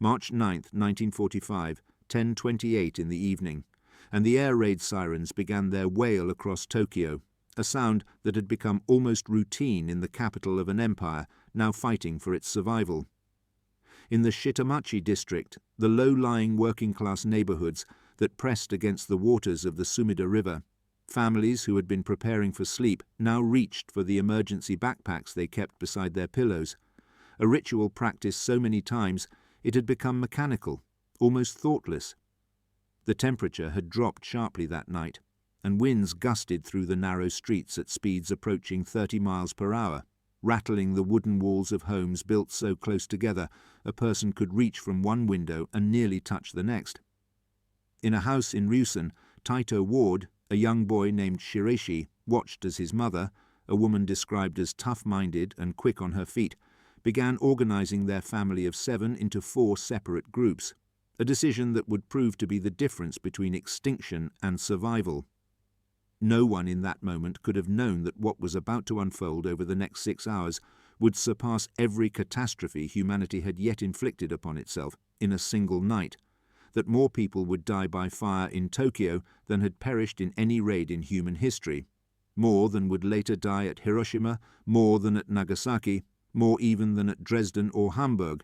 March 9, 1945, 10:28 in the evening, and the air raid sirens began their wail across Tokyo, a sound that had become almost routine in the capital of an empire now fighting for its survival. In the Shitamachi district, the low-lying working-class neighborhoods that pressed against the waters of the Sumida River, families who had been preparing for sleep now reached for the emergency backpacks they kept beside their pillows, a ritual practiced so many times it had become mechanical, almost thoughtless. The temperature had dropped sharply that night, and winds gusted through the narrow streets at speeds approaching 30 miles per hour, rattling the wooden walls of homes built so close together a person could reach from one window and nearly touch the next. In a house in Ryusen, Taito Ward, a young boy named Shireshi, watched as his mother, a woman described as tough-minded and quick on her feet, began organizing their family of 7 into 4 separate groups, a decision that would prove to be the difference between extinction and survival. No one in that moment could have known that what was about to unfold over the next 6 hours would surpass every catastrophe humanity had yet inflicted upon itself in a single night, that more people would die by fire in Tokyo than had perished in any raid in human history, more than would later die at Hiroshima, more than at Nagasaki, more even than at Dresden or Hamburg,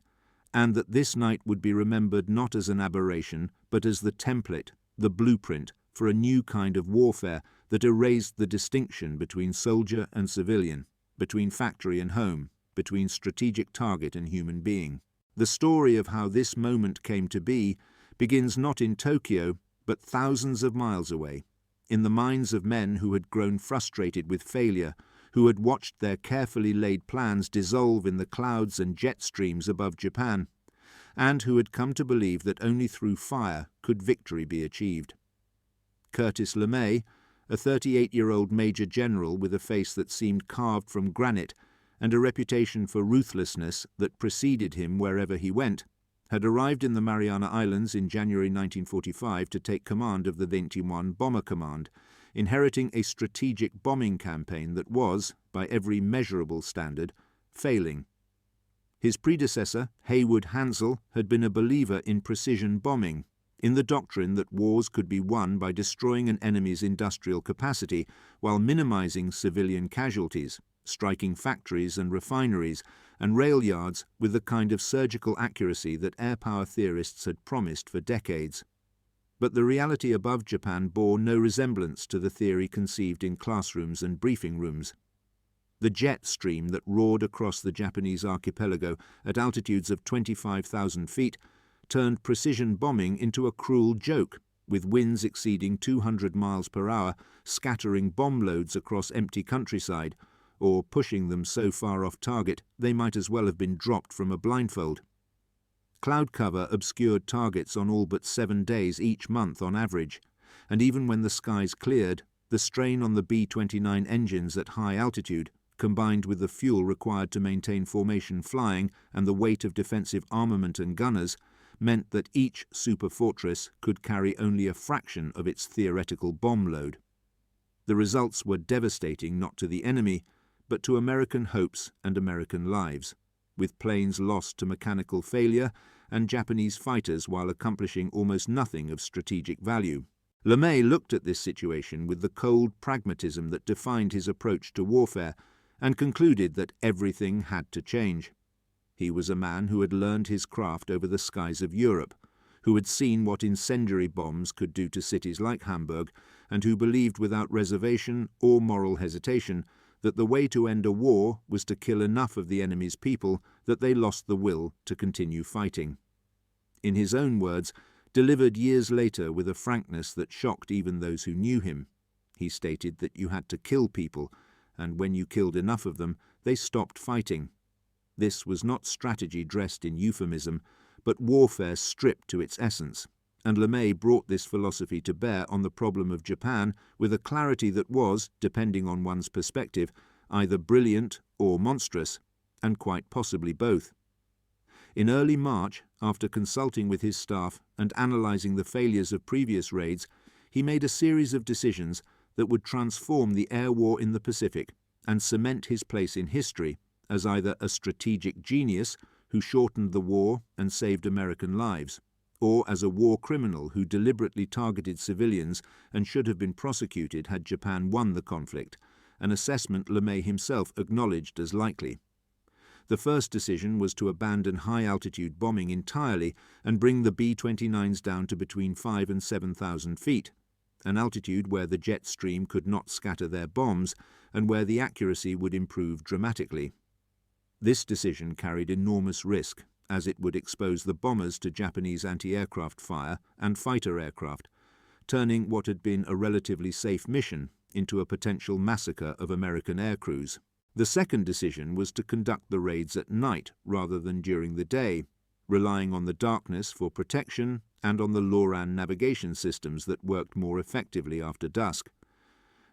and that this night would be remembered not as an aberration, but as the template, the blueprint, for a new kind of warfare that erased the distinction between soldier and civilian, between factory and home, between strategic target and human being. The story of how this moment came to be begins not in Tokyo, but thousands of miles away, in the minds of men who had grown frustrated with failure, who had watched their carefully laid plans dissolve in the clouds and jet streams above Japan, and who had come to believe that only through fire could victory be achieved. Curtis LeMay, a 38-year-old major general with a face that seemed carved from granite and a reputation for ruthlessness that preceded him wherever he went, had arrived in the Mariana Islands in January 1945 to take command of the 21 Bomber Command, inheriting a strategic bombing campaign that was, by every measurable standard, failing. His predecessor, Haywood Hansel, had been a believer in precision bombing, in the doctrine that wars could be won by destroying an enemy's industrial capacity while minimizing civilian casualties, striking factories and refineries and rail yards with the kind of surgical accuracy that air power theorists had promised for decades. But the reality above Japan bore no resemblance to the theory conceived in classrooms and briefing rooms. The jet stream that roared across the Japanese archipelago at altitudes of 25,000 feet turned precision bombing into a cruel joke, with winds exceeding 200 miles per hour scattering bomb loads across empty countryside, or pushing them so far off target they might as well have been dropped from a blindfold. Cloud cover obscured targets on all but 7 days each month on average, and even when the skies cleared, the strain on the B-29 engines at high altitude, combined with the fuel required to maintain formation flying and the weight of defensive armament and gunners, meant that each superfortress could carry only a fraction of its theoretical bomb load. The results were devastating not to the enemy, but to American hopes and American lives, with planes lost to mechanical failure and Japanese fighters while accomplishing almost nothing of strategic value. LeMay looked at this situation with the cold pragmatism that defined his approach to warfare and concluded that everything had to change. He was a man who had learned his craft over the skies of Europe, who had seen what incendiary bombs could do to cities like Hamburg, and who believed without reservation or moral hesitation that the way to end a war was to kill enough of the enemy's people that they lost the will to continue fighting. In his own words, delivered years later with a frankness that shocked even those who knew him, he stated that you had to kill people, and when you killed enough of them, they stopped fighting. This was not strategy dressed in euphemism, but warfare stripped to its essence, and LeMay brought this philosophy to bear on the problem of Japan with a clarity that was, depending on one's perspective, either brilliant or monstrous, and quite possibly both. In early March, after consulting with his staff and analyzing the failures of previous raids, he made a series of decisions that would transform the air war in the Pacific and cement his place in history as either a strategic genius who shortened the war and saved American lives, or as a war criminal who deliberately targeted civilians and should have been prosecuted had Japan won the conflict, an assessment LeMay himself acknowledged as likely. The first decision was to abandon high-altitude bombing entirely and bring the B-29s down to between 5,000 and 7,000 feet, an altitude where the jet stream could not scatter their bombs and where the accuracy would improve dramatically. This decision carried enormous risk, as it would expose the bombers to Japanese anti-aircraft fire and fighter aircraft, turning what had been a relatively safe mission into a potential massacre of American aircrews. The second decision was to conduct the raids at night rather than during the day, relying on the darkness for protection and on the LORAN navigation systems that worked more effectively after dusk.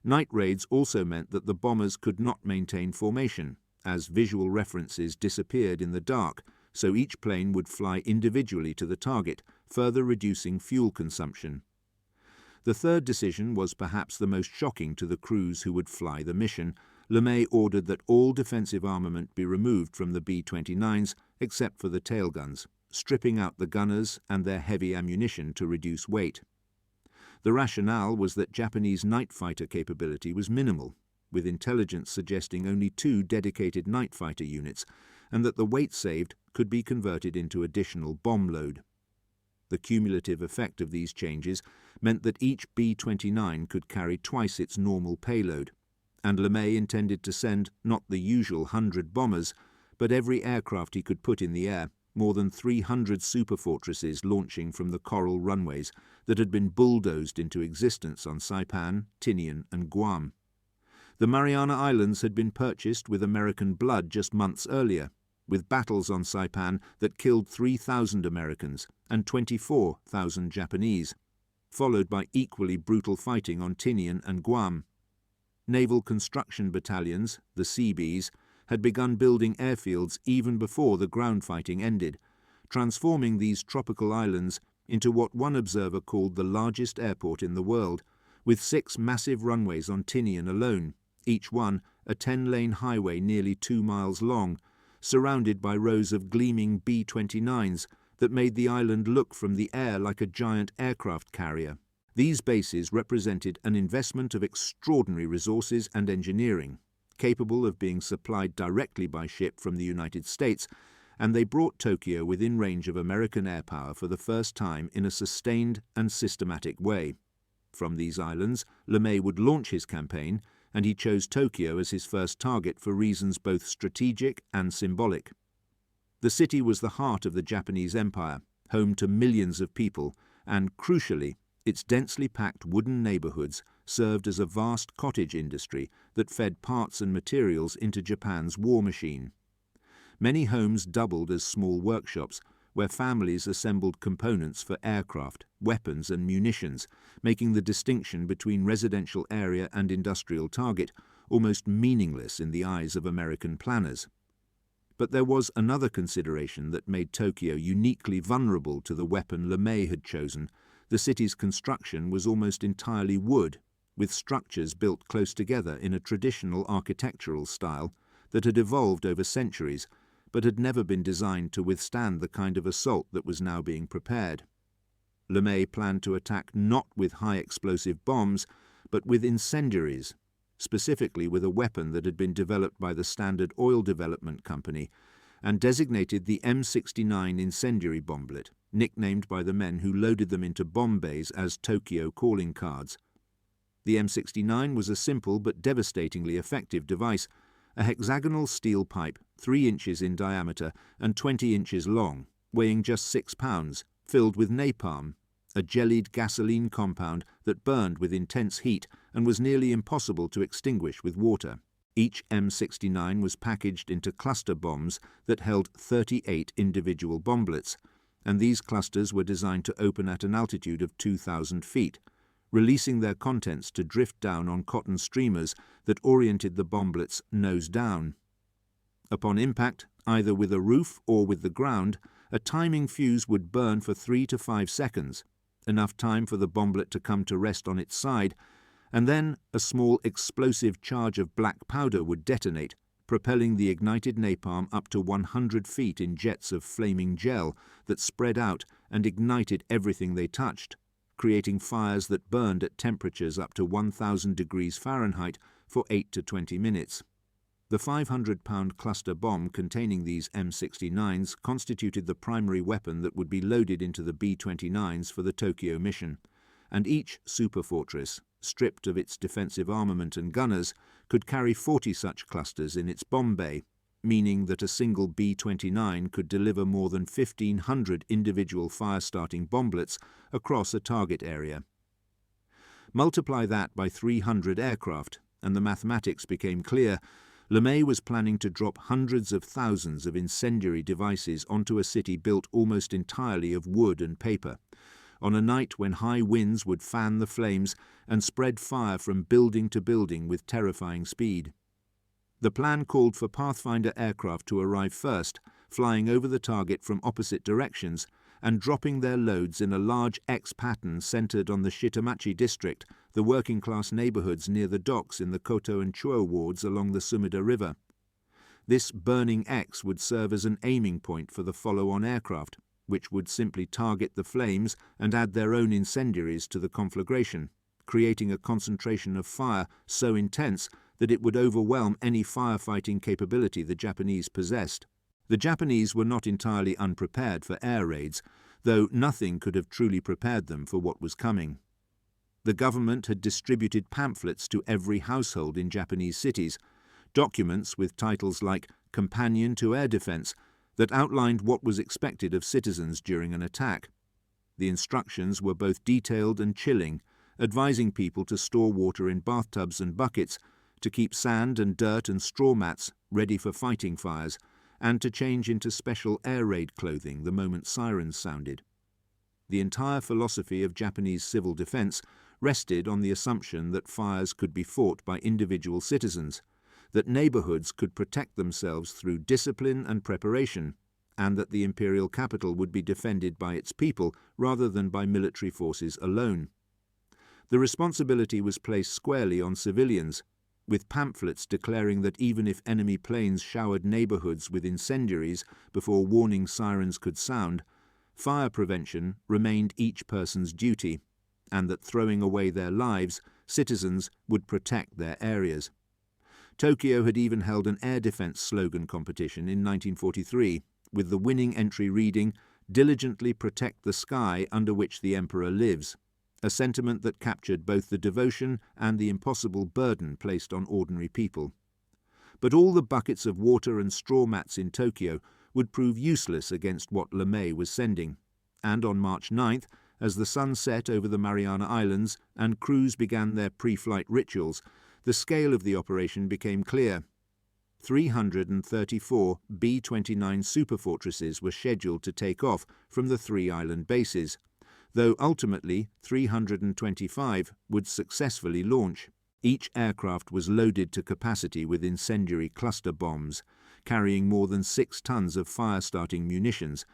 Night raids also meant that the bombers could not maintain formation, as visual references disappeared in the dark, so each plane would fly individually to the target, further reducing fuel consumption. The third decision was perhaps the most shocking to the crews who would fly the mission. LeMay ordered that all defensive armament be removed from the B-29s except for the tailguns, stripping out the gunners and their heavy ammunition to reduce weight. The rationale was that Japanese night fighter capability was minimal, with intelligence suggesting only 2 dedicated night fighter units, and that the weight saved could be converted into additional bomb load. The cumulative effect of these changes meant that each B-29 could carry twice its normal payload, and LeMay intended to send not the usual 100 bombers, but every aircraft he could put in the air, more than 300 superfortresses launching from the coral runways that had been bulldozed into existence on Saipan, Tinian and Guam. The Mariana Islands had been purchased with American blood just months earlier, with battles on Saipan that killed 3,000 Americans and 24,000 Japanese, followed by equally brutal fighting on Tinian and Guam. Naval construction battalions, the Seabees, had begun building airfields even before the ground fighting ended, transforming these tropical islands into what one observer called the largest airport in the world, with 6 massive runways on Tinian alone, each one a 10-lane highway nearly 2 miles long, surrounded by rows of gleaming B-29s that made the island look from the air like a giant aircraft carrier. These bases represented an investment of extraordinary resources and engineering, capable of being supplied directly by ship from the United States, and they brought Tokyo within range of American air power for the first time in a sustained and systematic way. From these islands, LeMay would launch his campaign, and he chose Tokyo as his first target for reasons both strategic and symbolic. The city was the heart of the Japanese Empire, home to millions of people, and, crucially, its densely packed wooden neighborhoods served as a vast cottage industry that fed parts and materials into Japan's war machine. Many homes doubled as small workshops, where families assembled components for aircraft, weapons and munitions, making the distinction between residential area and industrial target almost meaningless in the eyes of American planners. But there was another consideration that made Tokyo uniquely vulnerable to the weapon LeMay had chosen. The city's construction was almost entirely wood, with structures built close together in a traditional architectural style that had evolved over centuries, but had never been designed to withstand the kind of assault that was now being prepared. LeMay planned to attack not with high-explosive bombs, but with incendiaries, specifically with a weapon that had been developed by the Standard Oil Development Company and designated the M69 incendiary bomblet, nicknamed by the men who loaded them into bomb bays as Tokyo calling cards. The M69 was a simple but devastatingly effective device, a hexagonal steel pipe 3 inches in diameter and 20 inches long, weighing just 6 pounds, filled with napalm, a jellied gasoline compound that burned with intense heat and was nearly impossible to extinguish with water. Each M69 was packaged into cluster bombs that held 38 individual bomblets, and these clusters were designed to open at an altitude of 2,000 feet, releasing their contents to drift down on cotton streamers that oriented the bomblets nose down. Upon impact, either with a roof or with the ground, a timing fuse would burn for 3 to 5 seconds, enough time for the bomblet to come to rest on its side, and then a small explosive charge of black powder would detonate, propelling the ignited napalm up to 100 feet in jets of flaming gel that spread out and ignited everything they touched, creating fires that burned at temperatures up to 1,000 degrees Fahrenheit for 8 to 20 minutes. The 500-pound cluster bomb containing these M69s constituted the primary weapon that would be loaded into the B-29s for the Tokyo mission, and each superfortress, stripped of its defensive armament and gunners, could carry 40 such clusters in its bomb bay, meaning that a single B-29 could deliver more than 1,500 individual fire-starting bomblets across a target area. Multiply that by 300 aircraft, and the mathematics became clear. LeMay was planning to drop hundreds of thousands of incendiary devices onto a city built almost entirely of wood and paper, on a night when high winds would fan the flames and spread fire from building to building with terrifying speed. The plan called for Pathfinder aircraft to arrive first, flying over the target from opposite directions and dropping their loads in a large X pattern centered on the Shitamachi district, the working-class neighborhoods near the docks in the Koto and Chuo wards along the Sumida River. This burning X would serve as an aiming point for the follow-on aircraft, which would simply target the flames and add their own incendiaries to the conflagration, creating a concentration of fire so intense that it would overwhelm any firefighting capability the Japanese possessed. The Japanese were not entirely unprepared for air raids, though nothing could have truly prepared them for what was coming. The government had distributed pamphlets to every household in Japanese cities, documents with titles like Companion to Air Defense that outlined what was expected of citizens during an attack. The instructions were both detailed and chilling, advising people to store water in bathtubs and buckets, to keep sand and dirt and straw mats ready for fighting fires, and to change into special air raid clothing the moment sirens sounded. The entire philosophy of Japanese civil defense rested on the assumption that fires could be fought by individual citizens, that neighborhoods could protect themselves through discipline and preparation, and that the imperial capital would be defended by its people rather than by military forces alone. The responsibility was placed squarely on civilians, with pamphlets declaring that even if enemy planes showered neighborhoods with incendiaries before warning sirens could sound, fire prevention remained each person's duty, and that throwing away their lives, citizens would protect their areas. Tokyo had even held an air defense slogan competition in 1943, with the winning entry reading, "Diligently protect the sky under which the Emperor lives," a sentiment that captured both the devotion and the impossible burden placed on ordinary people. But all the buckets of water and straw mats in Tokyo would prove useless against what LeMay was sending, and on March 9th, as the sun set over the Mariana Islands and crews began their pre-flight rituals, the scale of the operation became clear. 334 B-29 superfortresses were scheduled to take off from the three island bases, though ultimately 325 would successfully launch. Each aircraft was loaded to capacity with incendiary cluster bombs, carrying more than 6 tons of fire-starting munitions,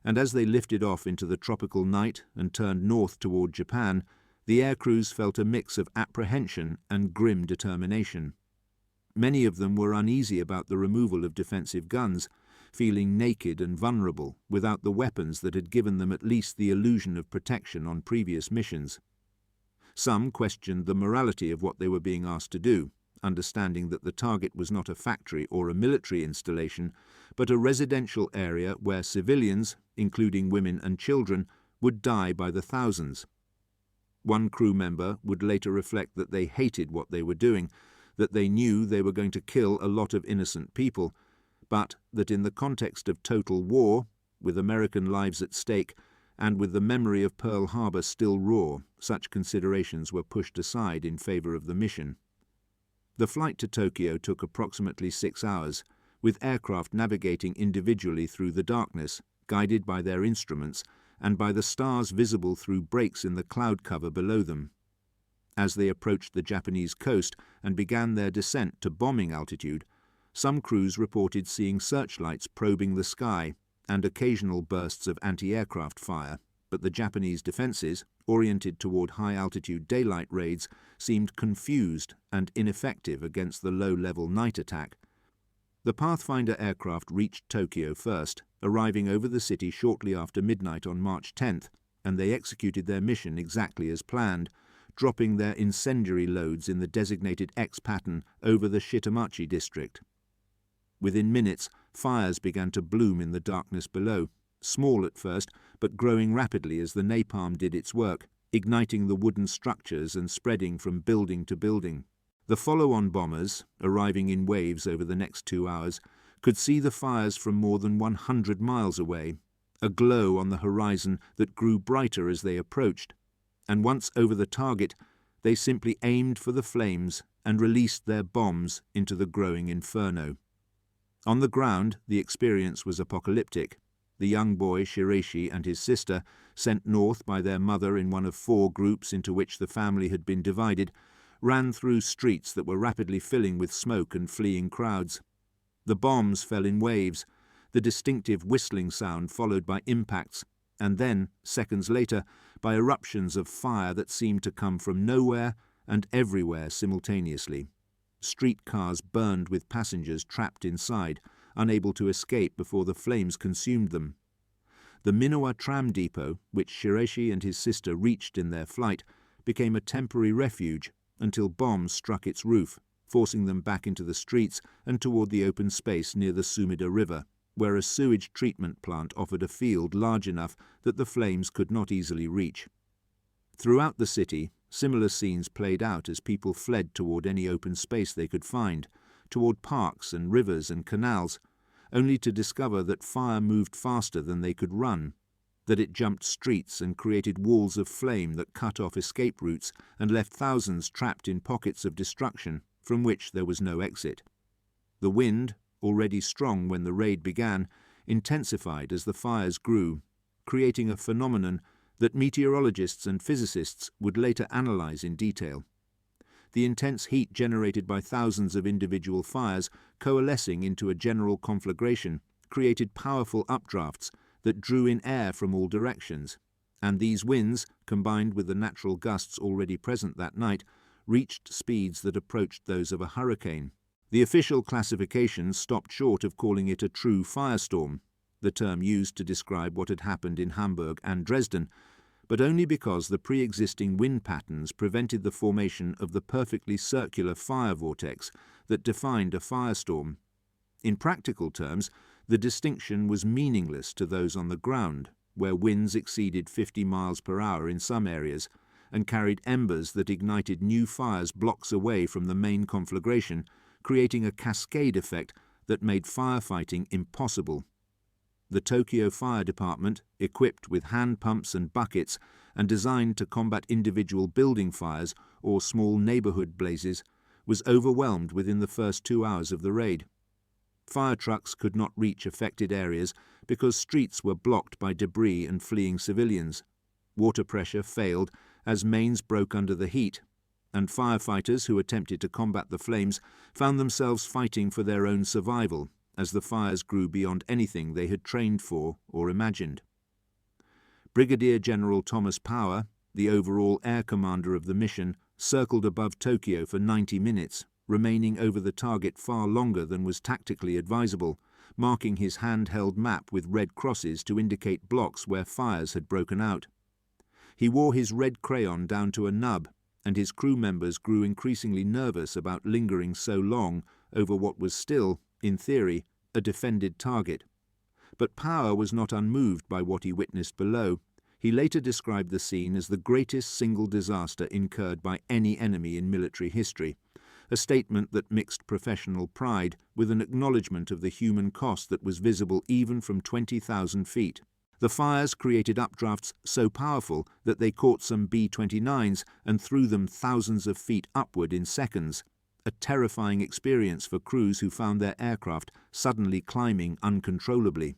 and as they lifted off into the tropical night and turned north toward Japan, the air crews felt a mix of apprehension and grim determination. Many of them were uneasy about the removal of defensive guns, feeling naked and vulnerable without the weapons that had given them at least the illusion of protection on previous missions. Some questioned the morality of what they were being asked to do, understanding that the target was not a factory or a military installation, but a residential area where civilians, including women and children, would die by the thousands. One crew member would later reflect that they hated what they were doing, that they knew they were going to kill a lot of innocent people, but that in the context of total war, with American lives at stake, and with the memory of Pearl Harbor still raw, such considerations were pushed aside in favor of the mission. The flight to Tokyo took approximately 6 hours, with aircraft navigating individually through the darkness, guided by their instruments and by the stars visible through breaks in the cloud cover below them. As they approached the Japanese coast and began their descent to bombing altitude, some crews reported seeing searchlights probing the sky and occasional bursts of anti-aircraft fire, but the Japanese defenses, oriented toward high-altitude daylight raids, seemed confused and ineffective against the low-level night attack. The Pathfinder aircraft reached Tokyo first, arriving over the city shortly after midnight on March 10th, and they executed their mission exactly as planned, dropping their incendiary loads in the designated X pattern over the Shitamachi district. Within minutes, fires began to bloom in the darkness below, small at first, but growing rapidly as the napalm did its work, igniting the wooden structures and spreading from building to building. The follow-on bombers, arriving in waves over the next 2 hours, could see the fires from more than 100 miles away, a glow on the horizon that grew brighter as they approached, and once over the target, they simply aimed for the flames and released their bombs into the growing inferno. On the ground, the experience was apocalyptic. The young boy Shiraishi and his sister, sent north by their mother in one of 4 groups into which the family had been divided, ran through streets that were rapidly filling with smoke and fleeing crowds. The bombs fell in waves, the distinctive whistling sound followed by impacts, and then, seconds later, by eruptions of fire that seemed to come from nowhere and everywhere simultaneously. Streetcars burned with passengers trapped inside, unable to escape before the flames consumed them. The Minowa tram depot, which Shiraishi and his sister reached in their flight, became a temporary refuge until bombs struck its roof, forcing them back into the streets and toward the open space near the Sumida River, where a sewage treatment plant offered a field large enough that the flames could not easily reach. Throughout the city, similar scenes played out as people fled toward any open space they could find, toward parks and rivers and canals, only to discover that fire moved faster than they could run, that it jumped streets and created walls of flame that cut off escape routes and left thousands trapped in pockets of destruction from which there was no exit. The wind, already strong when the raid began, intensified as the fires grew, creating a phenomenon that meteorologists and physicists would later analyze in detail. The intense heat generated by thousands of individual fires coalescing into a general conflagration created powerful updrafts that drew in air from all directions, and these winds, combined with the natural gusts already present that night, reached speeds that approached those of a hurricane. The official classification stopped short of calling it a true firestorm, the term used to describe what had happened in Hamburg and Dresden, but only because the pre-existing wind patterns prevented the formation of the perfectly circular fire vortex that defined a firestorm. In practical terms, the distinction was meaningless to those on the ground, where winds exceeded 50 miles per hour in some areas and carried embers that ignited new fires blocks away from the main conflagration, creating a cascade effect that made firefighting impossible. The Tokyo Fire Department, equipped with hand pumps and buckets and designed to combat individual building fires or small neighborhood blazes, was overwhelmed within the first 2 hours of the raid. Fire trucks could not reach affected areas because streets were blocked by debris and fleeing civilians. Water pressure failed as mains broke under the heat, and firefighters who attempted to combat the flames found themselves fighting for their own survival as the fires grew beyond anything they had trained for or imagined. Brigadier General Thomas Power, the overall air commander of the mission, circled above Tokyo for 90 minutes, remaining over the target far longer than was tactically advisable, marking his handheld map with red crosses to indicate blocks where fires had broken out. He wore his red crayon down to a nub, and his crew members grew increasingly nervous about lingering so long over what was still, in theory, a defended target. But Power was not unmoved by what he witnessed below. He later described the scene as the greatest single disaster incurred by any enemy in military history, a statement that mixed professional pride with an acknowledgement of the human cost that was visible even from 20,000 feet. The fires created updrafts so powerful that they caught some B-29s and threw them thousands of feet upward in seconds, a terrifying experience for crews who found their aircraft suddenly climbing uncontrollably.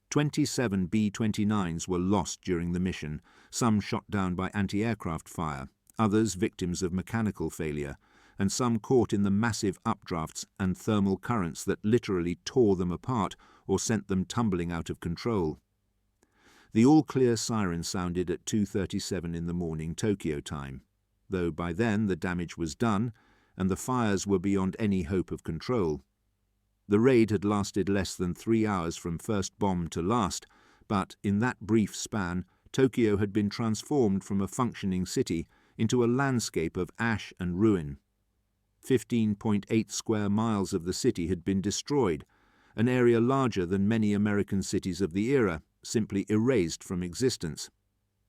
27 B-29s were lost during the mission, some shot down by anti-aircraft fire, others victims of mechanical failure, and some caught in the massive updrafts and thermal currents that literally tore them apart or sent them tumbling out of control. The all-clear siren sounded at 2:37 in the morning Tokyo time, though by then the damage was done and the fires were beyond any hope of control. The raid had lasted less than 3 hours from first bomb to last, but in that brief span, Tokyo had been transformed from a functioning city into a landscape of ash and ruin. 15.8 square miles of the city had been destroyed, an area larger than many American cities of the era, simply erased from existence.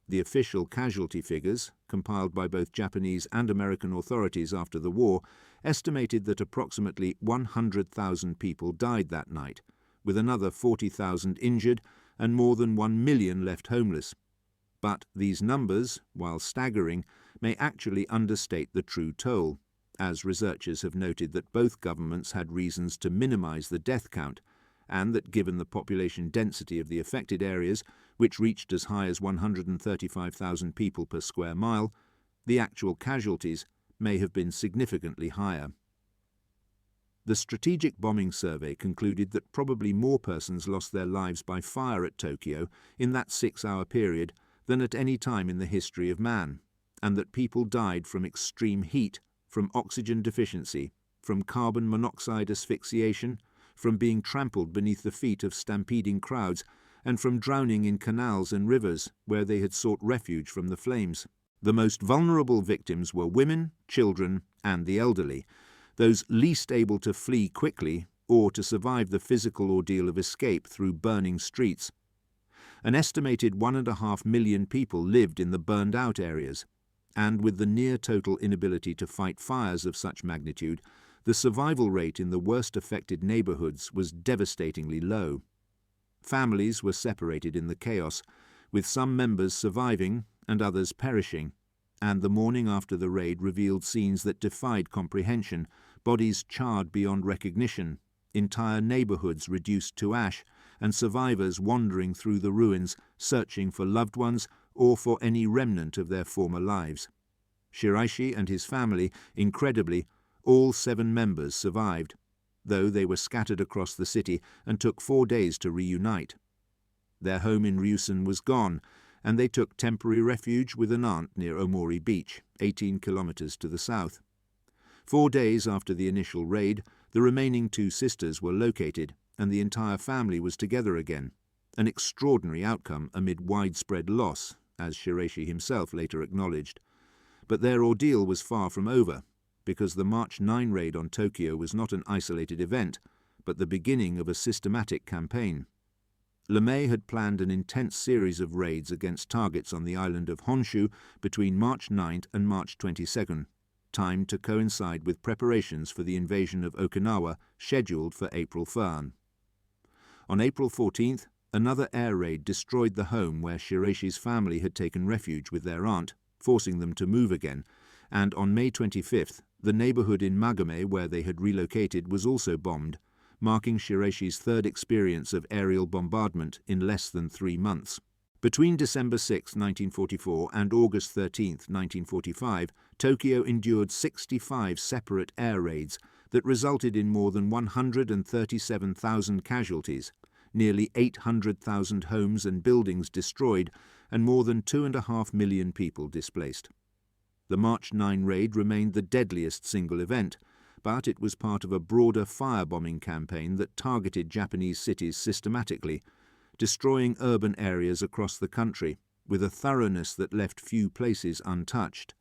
The official casualty figures, compiled by both Japanese and American authorities after the war, estimated that approximately 100,000 people died that night, with another 40,000 injured and more than 1 million left homeless. But these numbers, while staggering, may actually understate the true toll, as researchers have noted that both governments had reasons to minimize the death count, and that given the population density of the affected areas, which reached as high as 135,000 people per square mile, the actual casualties may have been significantly higher. The Strategic Bombing Survey concluded that probably more persons lost their lives by fire at Tokyo in that 6-hour period than at any time in the history of man, and that people died from extreme heat, from oxygen deficiency, from carbon monoxide asphyxiation, from being trampled beneath the feet of stampeding crowds, and from drowning in canals and rivers where they had sought refuge from the flames. The most vulnerable victims were women, children, and the elderly, those least able to flee quickly or to survive the physical ordeal of escape through burning streets. An estimated 1.5 million people lived in the burned-out areas, and with the near-total inability to fight fires of such magnitude, the survival rate in the worst affected neighborhoods was devastatingly low. Families were separated in the chaos, with some members surviving and others perishing, and the morning after the raid revealed scenes that defied comprehension, bodies charred beyond recognition, entire neighborhoods reduced to ash, and survivors wandering through the ruins, searching for loved ones or for any remnant of their former lives. Shiraishi and his family, incredibly, all 7 members survived, though they were scattered across the city and took 4 days to reunite. Their home in Ryusen was gone, and they took temporary refuge with an aunt near Omori Beach, 18 kilometers to the south. 4 days after the initial raid, the remaining 2 sisters were located, and the entire family was together again, an extraordinary outcome amid widespread loss, as Shiraishi himself later acknowledged. But their ordeal was far from over, because the March 9 raid on Tokyo was not an isolated event, but the beginning of a systematic campaign. LeMay had planned an intense series of raids against targets on the island of Honshu between March 9 and March 22, timed to coincide with preparations for the invasion of Okinawa scheduled for April 1. On April 14, another air raid destroyed the home where Shiraishi's family had taken refuge with their aunt, forcing them to move again, and on May 25, the neighborhood in Magame where they had relocated was also bombed, marking Shiraishi's 3rd experience of aerial bombardment in less than 3 months. Between December 6, 1944 and August 13, 1945, Tokyo endured 65 separate air raids that resulted in more than 137,000 casualties, nearly 800,000 homes and buildings destroyed, and more than 2.5 million people displaced. The March 9 raid remained the deadliest single event, but it was part of a broader firebombing campaign that targeted Japanese cities systematically, destroying urban areas across the country with a thoroughness that left few places untouched.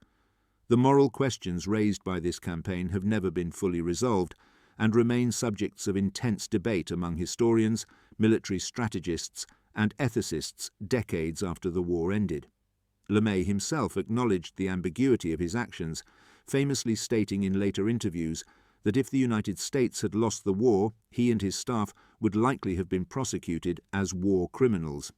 The moral questions raised by this campaign have never been fully resolved and remain subjects of intense debate among historians, military strategists, and ethicists decades after the war ended. LeMay himself acknowledged the ambiguity of his actions, famously stating in later interviews that if the United States had lost the war, he and his staff would likely have been prosecuted as war criminals.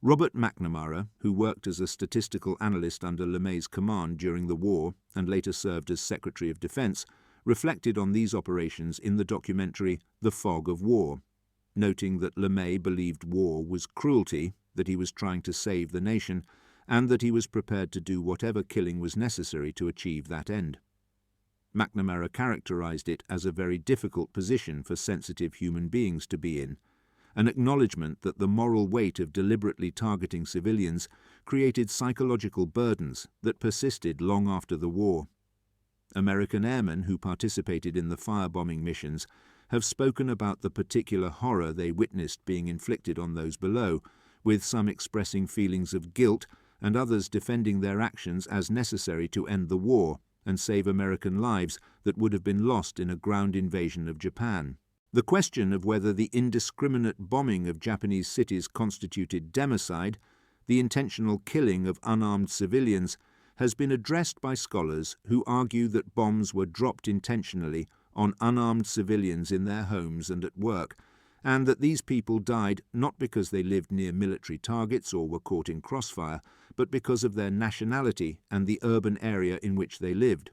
Robert McNamara, who worked as a statistical analyst under LeMay's command during the war and later served as Secretary of Defense, reflected on these operations in the documentary The Fog of War, noting that LeMay believed war was cruelty, that he was trying to save the nation, and that he was prepared to do whatever killing was necessary to achieve that end. McNamara characterized it as a very difficult position for sensitive human beings to be in, an acknowledgement that the moral weight of deliberately targeting civilians created psychological burdens that persisted long after the war. American airmen who participated in the firebombing missions have spoken about the particular horror they witnessed being inflicted on those below, with some expressing feelings of guilt and others defending their actions as necessary to end the war and save American lives that would have been lost in a ground invasion of Japan. The question of whether the indiscriminate bombing of Japanese cities constituted democide, the intentional killing of unarmed civilians, has been addressed by scholars who argue that bombs were dropped intentionally on unarmed civilians in their homes and at work, and that these people died not because they lived near military targets or were caught in crossfire, but because of their nationality and the urban area in which they lived.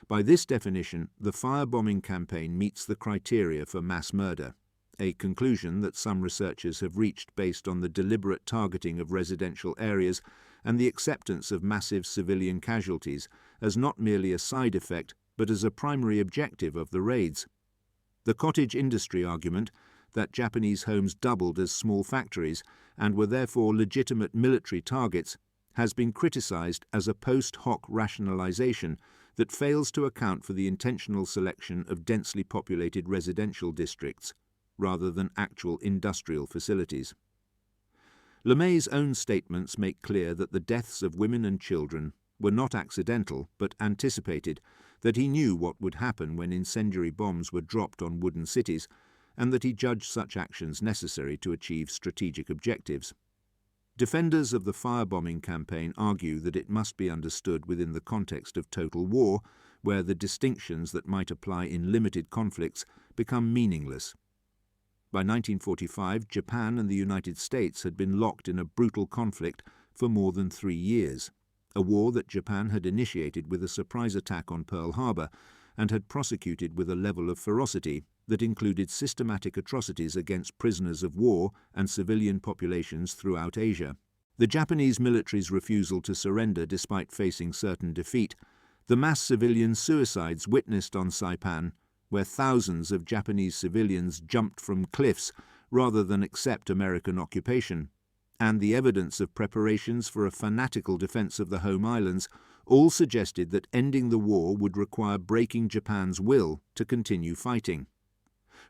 By this definition, the firebombing campaign meets the criteria for mass murder, a conclusion that some researchers have reached based on the deliberate targeting of residential areas and the acceptance of massive civilian casualties as not merely a side effect but as a primary objective of the raids. The cottage industry argument that Japanese homes doubled as small factories and were therefore legitimate military targets has been criticized as a post hoc rationalization that fails to account for the intentional selection of densely populated residential districts rather than actual industrial facilities. LeMay's own statements make clear that the deaths of women and children were not accidental but anticipated, that he knew what would happen when incendiary bombs were dropped on wooden cities, and that he judged such actions necessary to achieve strategic objectives. Defenders of the firebombing campaign argue that it must be understood within the context of total war, where the distinctions that might apply in limited conflicts become meaningless. By 1945, Japan and the United States had been locked in a brutal conflict for more than 3 years, a war that Japan had initiated with a surprise attack on Pearl Harbor and had prosecuted with a level of ferocity that included systematic atrocities against prisoners of war and civilian populations throughout Asia. The Japanese military's refusal to surrender despite facing certain defeat, the mass civilian suicides witnessed on Saipan, where thousands of Japanese civilians jumped from cliffs rather than accept American occupation, and the evidence of preparations for a fanatical defense of the home islands all suggested that ending the war would require breaking Japan's will to continue fighting.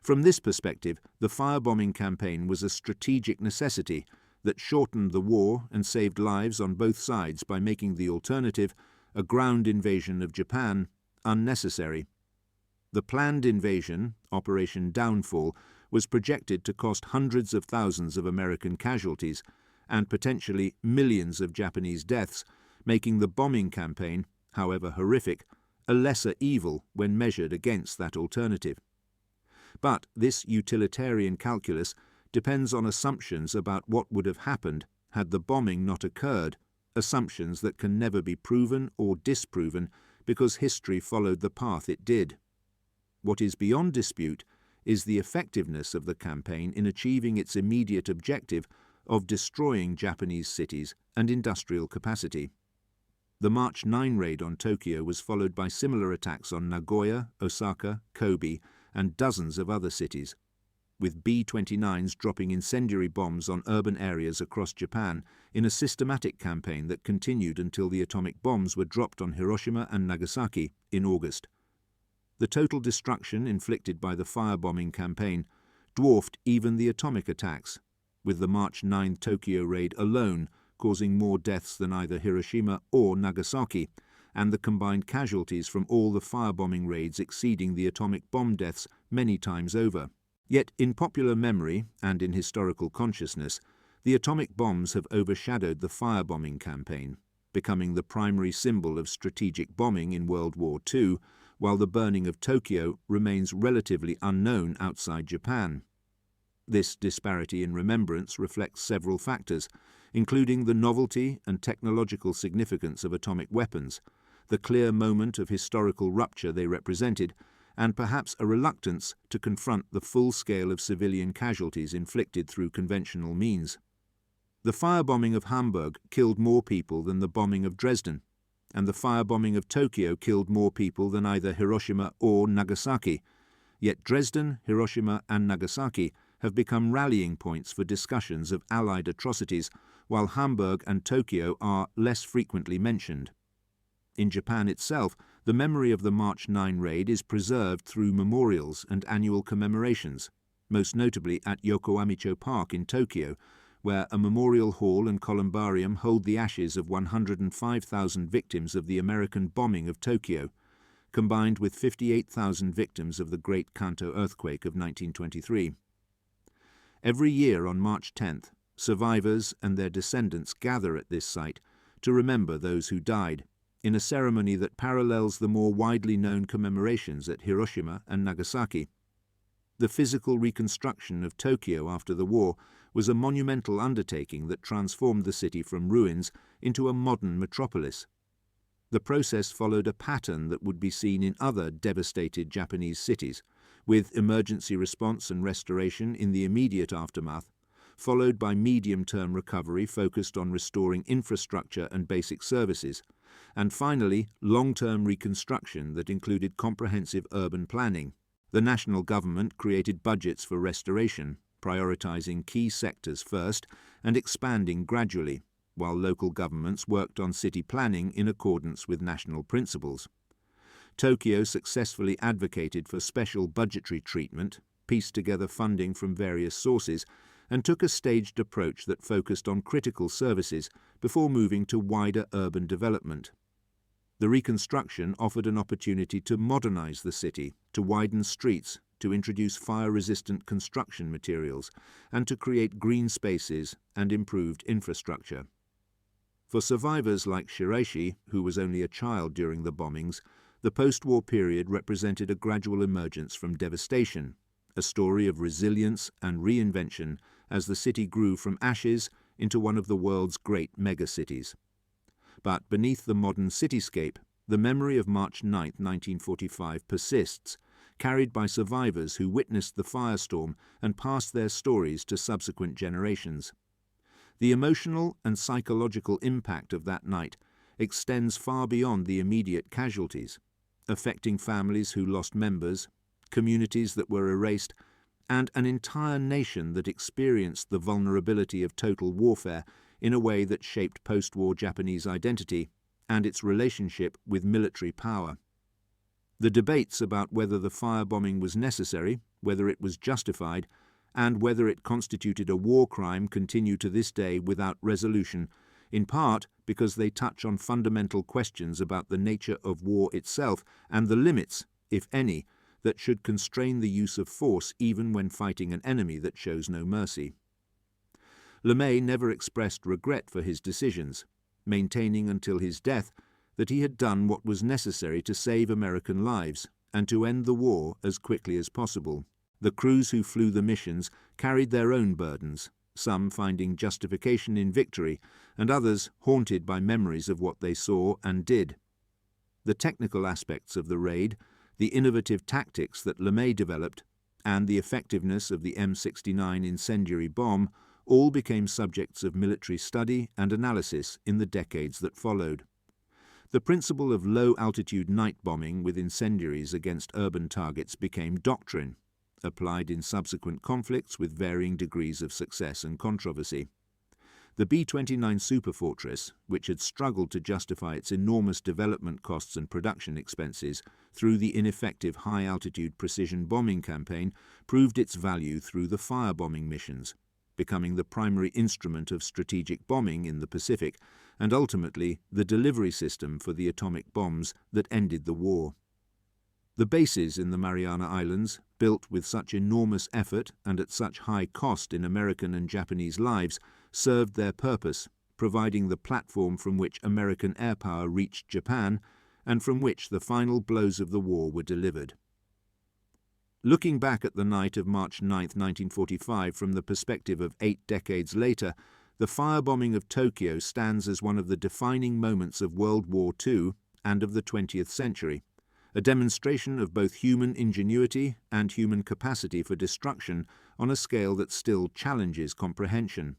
From this perspective, the firebombing campaign was a strategic necessity that shortened the war and saved lives on both sides by making the alternative, a ground invasion of Japan, unnecessary. The planned invasion, Operation Downfall, was projected to cost hundreds of thousands of American casualties and potentially millions of Japanese deaths, making the bombing campaign, however horrific, a lesser evil when measured against that alternative. But this utilitarian calculus depends on assumptions about what would have happened had the bombing not occurred, assumptions that can never be proven or disproven because history followed the path it did. What is beyond dispute is the effectiveness of the campaign in achieving its immediate objective of destroying Japanese cities and industrial capacity. The March 9 raid on Tokyo was followed by similar attacks on Nagoya, Osaka, Kobe, and dozens of other cities, with B-29s dropping incendiary bombs on urban areas across Japan in a systematic campaign that continued until the atomic bombs were dropped on Hiroshima and Nagasaki in August. The total destruction inflicted by the firebombing campaign dwarfed even the atomic attacks, with the March 9 Tokyo raid alone causing more deaths than either Hiroshima or Nagasaki, and the combined casualties from all the firebombing raids exceeding the atomic bomb deaths many times over. Yet in popular memory and in historical consciousness, the atomic bombs have overshadowed the firebombing campaign, becoming the primary symbol of strategic bombing in World War II, while the burning of Tokyo remains relatively unknown outside Japan. This disparity in remembrance reflects several factors, including the novelty and technological significance of atomic weapons, the clear moment of historical rupture they represented, and perhaps a reluctance to confront the full scale of civilian casualties inflicted through conventional means. The firebombing of Hamburg killed more people than the bombing of Dresden, and the firebombing of Tokyo killed more people than either Hiroshima or Nagasaki. Yet Dresden, Hiroshima, and Nagasaki have become rallying points for discussions of Allied atrocities, while Hamburg and Tokyo are less frequently mentioned. In Japan itself, The memory of the March 9 raid is preserved through memorials and annual commemorations, most notably at Yokohamicho Park in Tokyo, where a memorial hall and columbarium hold the ashes of 105,000 victims of the American bombing of Tokyo, combined with 58,000 victims of the Great Kanto earthquake of 1923. Every year on March 10th, survivors and their descendants gather at this site to remember those who died, in a ceremony that parallels the more widely known commemorations at Hiroshima and Nagasaki. The physical reconstruction of Tokyo after the war was a monumental undertaking that transformed the city from ruins into a modern metropolis. The process followed a pattern that would be seen in other devastated Japanese cities, with emergency response and restoration in the immediate aftermath, followed by medium-term recovery focused on restoring infrastructure and basic services, and finally long-term reconstruction that included comprehensive urban planning. The national government created budgets for restoration, prioritizing key sectors first and expanding gradually, while local governments worked on city planning in accordance with national principles. Tokyo successfully advocated for special budgetary treatment, pieced together funding from various sources, and took a staged approach that focused on critical services before moving to wider urban development. The reconstruction offered an opportunity to modernize the city, to widen streets, to introduce fire-resistant construction materials, and to create green spaces and improved infrastructure. For survivors like Shiraishi, who was only a child during the bombings, the post-war period represented a gradual emergence from devastation, a story of resilience and reinvention as the city grew from ashes into one of the world's great megacities. But beneath the modern cityscape, the memory of March 9, 1945 persists, carried by survivors who witnessed the firestorm and passed their stories to subsequent generations. The emotional and psychological impact of that night extends far beyond the immediate casualties, affecting families who lost members, communities that were erased, and an entire nation that experienced the vulnerability of total warfare in a way that shaped post-war Japanese identity and its relationship with military power. The debates about whether the firebombing was necessary, whether it was justified, and whether it constituted a war crime continue to this day without resolution, in part because they touch on fundamental questions about the nature of war itself and the limits, if any, that should constrain the use of force even when fighting an enemy that shows no mercy. LeMay never expressed regret for his decisions, maintaining until his death that he had done what was necessary to save American lives and to end the war as quickly as possible. The crews who flew the missions carried their own burdens, some finding justification in victory, and others haunted by memories of what they saw and did. The technical aspects of the raid, the innovative tactics that LeMay developed, and the effectiveness of the M69 incendiary bomb all became subjects of military study and analysis in the decades that followed. The principle of low-altitude night bombing with incendiaries against urban targets became doctrine, applied in subsequent conflicts with varying degrees of success and controversy. The B-29 Superfortress, which had struggled to justify its enormous development costs and production expenses through the ineffective high-altitude precision bombing campaign, proved its value through the firebombing missions, becoming the primary instrument of strategic bombing in the Pacific and ultimately the delivery system for the atomic bombs that ended the war. The bases in the Mariana Islands, built with such enormous effort and at such high cost in American and Japanese lives, served their purpose, providing the platform from which American air power reached Japan and from which the final blows of the war were delivered. Looking back at the night of March 9, 1945 from the perspective of 8 decades later, the firebombing of Tokyo stands as one of the defining moments of World War II and of the 20th century, a demonstration of both human ingenuity and human capacity for destruction on a scale that still challenges comprehension.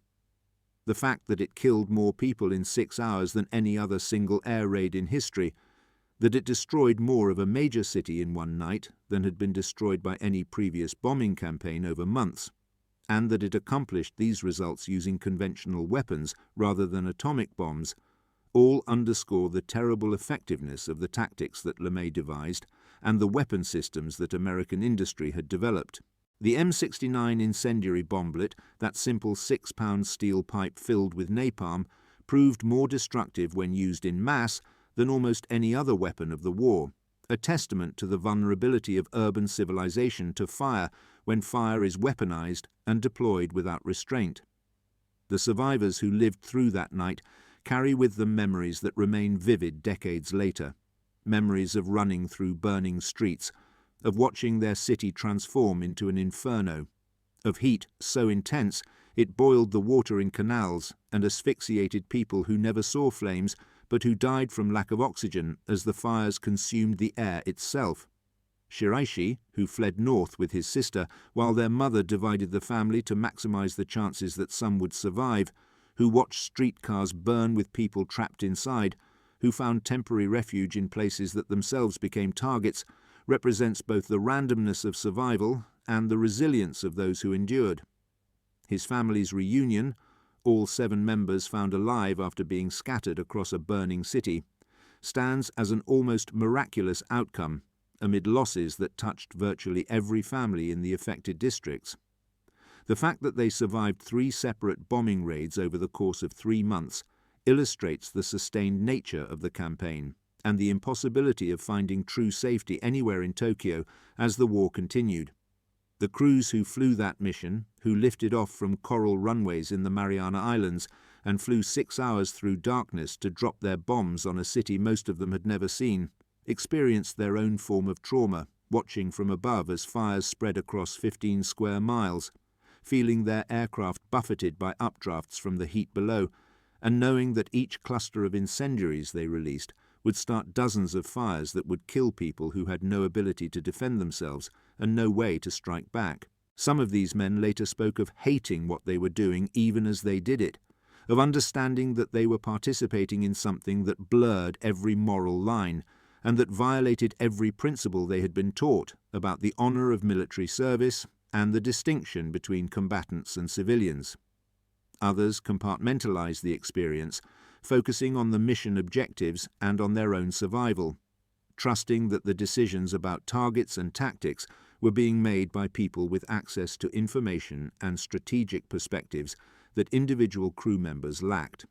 The fact that it killed more people in 6 hours than any other single air raid in history, that it destroyed more of a major city in one night than had been destroyed by any previous bombing campaign over months, and that it accomplished these results using conventional weapons rather than atomic bombs, all underscore the terrible effectiveness of the tactics that LeMay devised and the weapon systems that American industry had developed. The M69 incendiary bomblet, that simple 6-pound steel pipe filled with napalm, proved more destructive when used in mass than almost any other weapon of the war, a testament to the vulnerability of urban civilization to fire when fire is weaponized and deployed without restraint. The survivors who lived through that night carry with them memories that remain vivid decades later, memories of running through burning streets, of watching their city transform into an inferno, of heat so intense it boiled the water in canals and asphyxiated people who never saw flames but who died from lack of oxygen as the fires consumed the air itself. Shiraishi, who fled north with his sister while their mother divided the family to maximize the chances that some would survive, who watched streetcars burn with people trapped inside, who found temporary refuge in places that themselves became targets, represents both the randomness of survival and the resilience of those who endured. His family's reunion, all 7 members found alive after being scattered across a burning city, stands as an almost miraculous outcome amid losses that touched virtually every family in the affected districts. The fact that they survived 3 separate bombing raids over the course of 3 months illustrates the sustained nature of the campaign and the impossibility of finding true safety anywhere in Tokyo as the war continued. The crews who flew that mission, who lifted off from coral runways in the Mariana Islands and flew 6 hours through darkness to drop their bombs on a city most of them had never seen, experienced their own form of trauma, watching from above as fires spread across 15 square miles, feeling their aircraft buffeted by updrafts from the heat below, and knowing that each cluster of incendiaries they released would start dozens of fires that would kill people who had no ability to defend themselves and no way to strike back. Some of these men later spoke of hating what they were doing even as they did it, of understanding that they were participating in something that blurred every moral line and that violated every principle they had been taught about the honor of military service and the distinction between combatants and civilians. Others compartmentalized the experience, focusing on the mission objectives and on their own survival, trusting that the decisions about targets and tactics were being made by people with access to information and strategic perspectives that individual crew members lacked.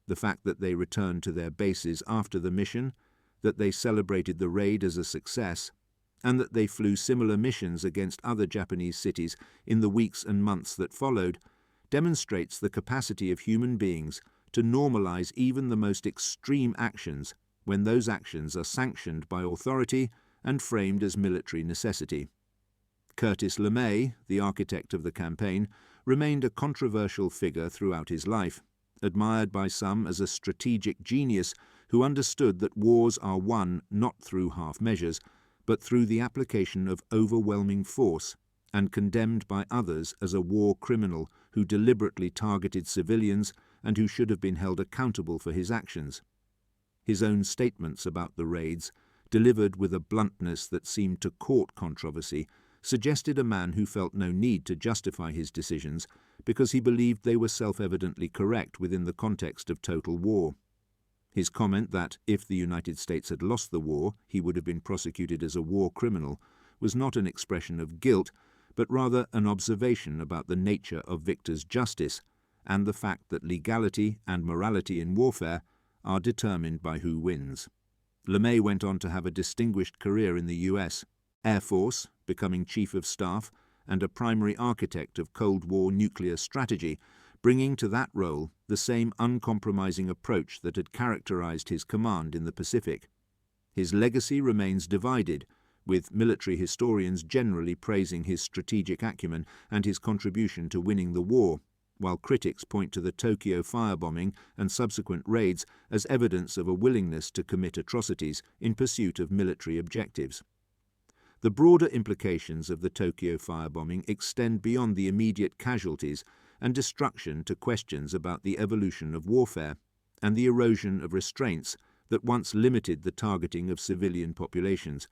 The fact that they returned to their bases after the mission, that they celebrated the raid as a success, and that they flew similar missions against other Japanese cities in the weeks and months that followed, demonstrates the capacity of human beings to normalize even the most extreme actions when those actions are sanctioned by authority and framed as military necessity. Curtis LeMay, the architect of the campaign, remained a controversial figure throughout his life, admired by some as a strategic genius who understood that wars are won not through half measures, but through the application of overwhelming force, and condemned by others as a war criminal who deliberately targeted civilians and who should have been held accountable for his actions. His own statements about the raids, delivered with a bluntness that seemed to court controversy, suggested a man who felt no need to justify his decisions because he believed they were self-evidently correct within the context of total war. His comment that if the United States had lost the war, he would have been prosecuted as a war criminal was not an expression of guilt, but rather an observation about the nature of victors' justice and the fact that legality and morality in warfare are determined by who wins. LeMay went on to have a distinguished career in the U.S. Air Force, becoming Chief of Staff and a primary architect of Cold War nuclear strategy, bringing to that role the same uncompromising approach that had characterized his command in the Pacific. His legacy remains divided, with military historians generally praising his strategic acumen and his contribution to winning the war, while critics point to the Tokyo firebombing and subsequent raids as evidence of a willingness to commit atrocities in pursuit of military objectives. The broader implications of the Tokyo firebombing extend beyond the immediate casualties and destruction to questions about the evolution of warfare and the erosion of restraints that once limited the targeting of civilian populations.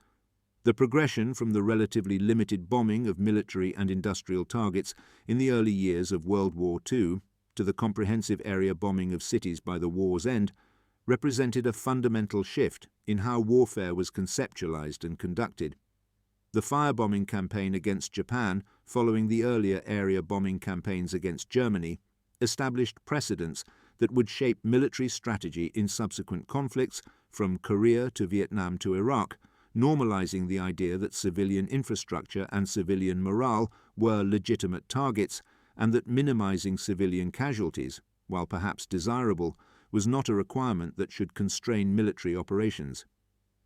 The progression from the relatively limited bombing of military and industrial targets in the early years of World War II to the comprehensive area bombing of cities by the war's end represented a fundamental shift in how warfare was conceptualized and conducted. The firebombing campaign against Japan, following the earlier area bombing campaigns against Germany, established precedents that would shape military strategy in subsequent conflicts from Korea to Vietnam to Iraq, normalizing the idea that civilian infrastructure and civilian morale were legitimate targets, and that minimizing civilian casualties, while perhaps desirable, was not a requirement that should constrain military operations.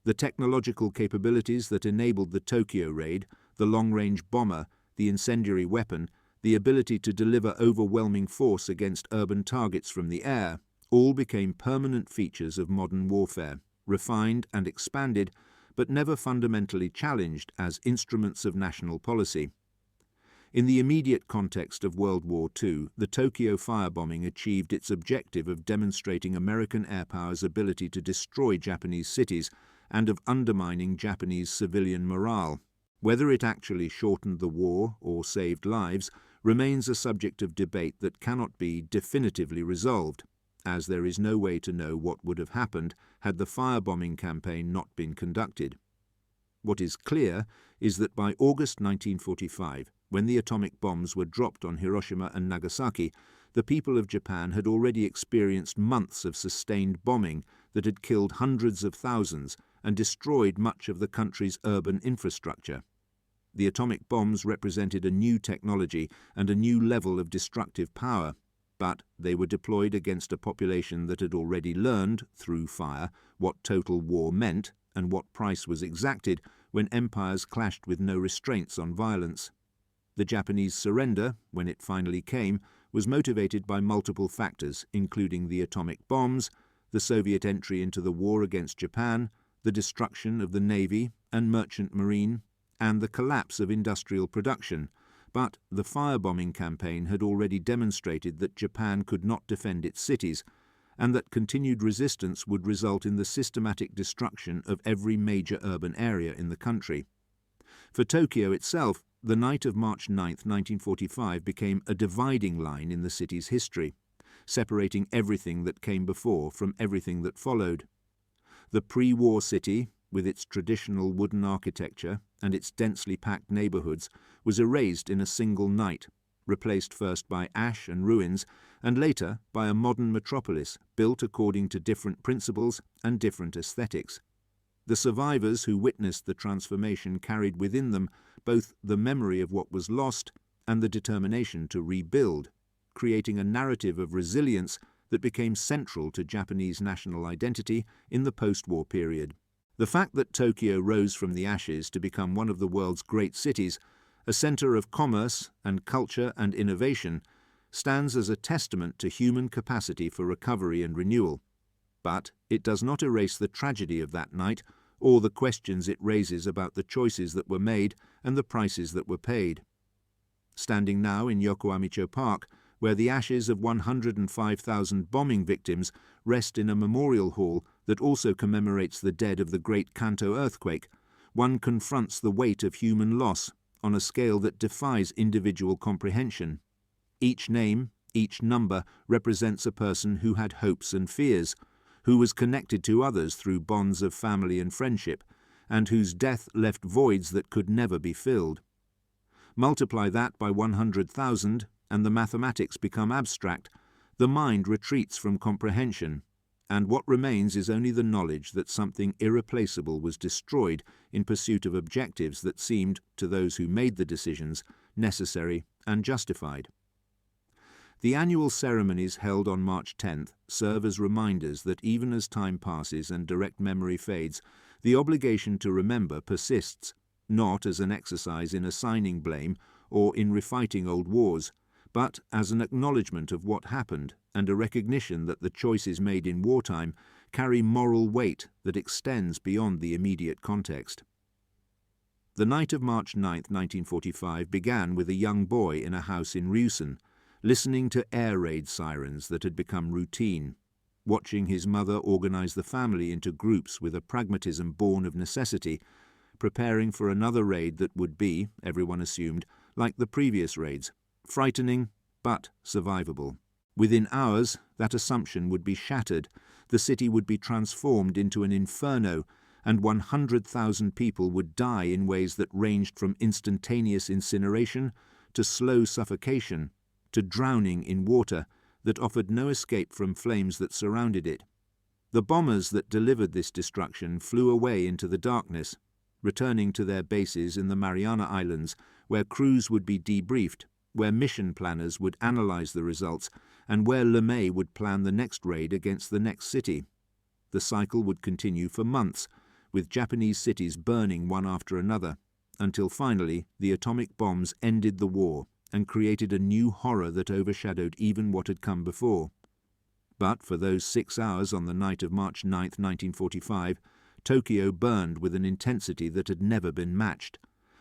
The technological capabilities that enabled the Tokyo raid, the long-range bomber, the incendiary weapon, the ability to deliver overwhelming force against urban targets from the air, all became permanent features of modern warfare, refined and expanded, but never fundamentally challenged as instruments of national policy. In the immediate context of World War II, the Tokyo firebombing achieved its objective of demonstrating American air power's ability to destroy Japanese cities and of undermining Japanese civilian morale. Whether it actually shortened the war or saved lives remains a subject of debate that cannot be definitively resolved, as there is no way to know what would have happened had the firebombing campaign not been conducted. What is clear is that by August 1945, when the atomic bombs were dropped on Hiroshima and Nagasaki, the people of Japan had already experienced months of sustained bombing that had killed hundreds of thousands and destroyed much of the country's urban infrastructure. The atomic bombs represented a new technology and a new level of destructive power, but they were deployed against a population that had already learned, through fire, what total war meant and what price was exacted when empires clashed with no restraints on violence. The Japanese surrender, when it finally came, was motivated by multiple factors, including the atomic bombs, the Soviet entry into the war against Japan, the destruction of the Navy and merchant marine, and the collapse of industrial production. But the firebombing campaign had already demonstrated that Japan could not defend its cities, and that continued resistance would result in the systematic destruction of every major urban area in the country. For Tokyo itself, the night of March 9, 1945 became a dividing line in the city's history, separating everything that came before from everything that followed. The pre-war city, with its traditional wooden architecture and its densely packed neighborhoods, was erased in a single night, replaced first by ash and ruins, and later by a modern metropolis built according to different principles and different aesthetics. The survivors who witnessed the transformation carried within them both the memory of what was lost and the determination to rebuild, creating a narrative of resilience that became central to Japanese national identity in the post-war period. The fact that Tokyo rose from the ashes to become one of the world's great cities, a center of commerce and culture and innovation, stands as a testament to human capacity for recovery and renewal. But it does not erase the tragedy of that night or the questions it raises about the choices that were made and the prices that were paid. Standing now in Yokohamicho Park, where the ashes of 105,000 bombing victims rest in a memorial hall that also commemorates the dead of the Great Kanto earthquake, one confronts the weight of human loss on a scale that defies individual comprehension. Each name, each number represents a person who had hopes and fears, who was connected to others through bonds of family and friendship, and whose death left voids that could never be filled. Multiply that by 100,000, and the mathematics become abstract. The mind retreats from comprehension, and what remains is only the knowledge that something irreplaceable was destroyed in pursuit of objectives that seemed, to those who made the decisions, necessary and justified. The annual ceremonies held on March 10th serve as reminders that even as time passes and direct memory fades, the obligation to remember persists, not as an exercise in assigning blame or in refighting old wars, but as an acknowledgement of what happened and a recognition that the choices made in wartime carry moral weight that extends beyond the immediate context. The night of March 9, 1945 began with a young boy in a house in Ryusen, listening to air raid sirens that had become routine, watching his mother organize the family into groups with a pragmatism born of necessity, preparing for another raid that would be, everyone assumed, like the previous raids, frightening but survivable. Within hours, that assumption would be shattered, the city would be transformed into an inferno, and 100,000 people would die in ways that ranged from instantaneous incineration to slow suffocation to drowning in water that offered no escape from flames that surrounded it. The bombers that delivered this destruction flew away into the darkness, returning to their bases in the Mariana Islands, where crews would be debriefed, where mission planners would analyze the results, and where LeMay would plan the next raid against the next city. The cycle would continue for months, with Japanese cities burning one after another, until finally the atomic bombs ended the war and created a new horror that overshadowed even what had come before. But for those 6 hours on the night of March 9, 1945, Tokyo burned with an intensity that had never been matched,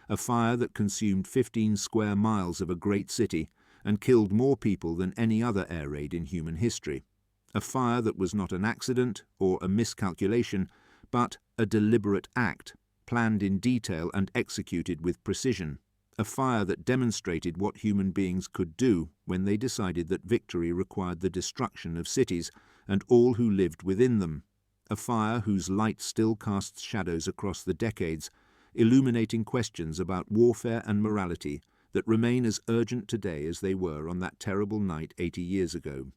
a fire that consumed 15 square miles of a great city and killed more people than any other air raid in human history, a fire that was not an accident or a miscalculation, but a deliberate act, planned in detail and executed with precision, a fire that demonstrated what human beings could do when they decided that victory required the destruction of cities and all who lived within them, a fire whose light still casts shadows across the decades, illuminating questions about warfare and morality that remain as urgent today as they were on that terrible night 80 years ago.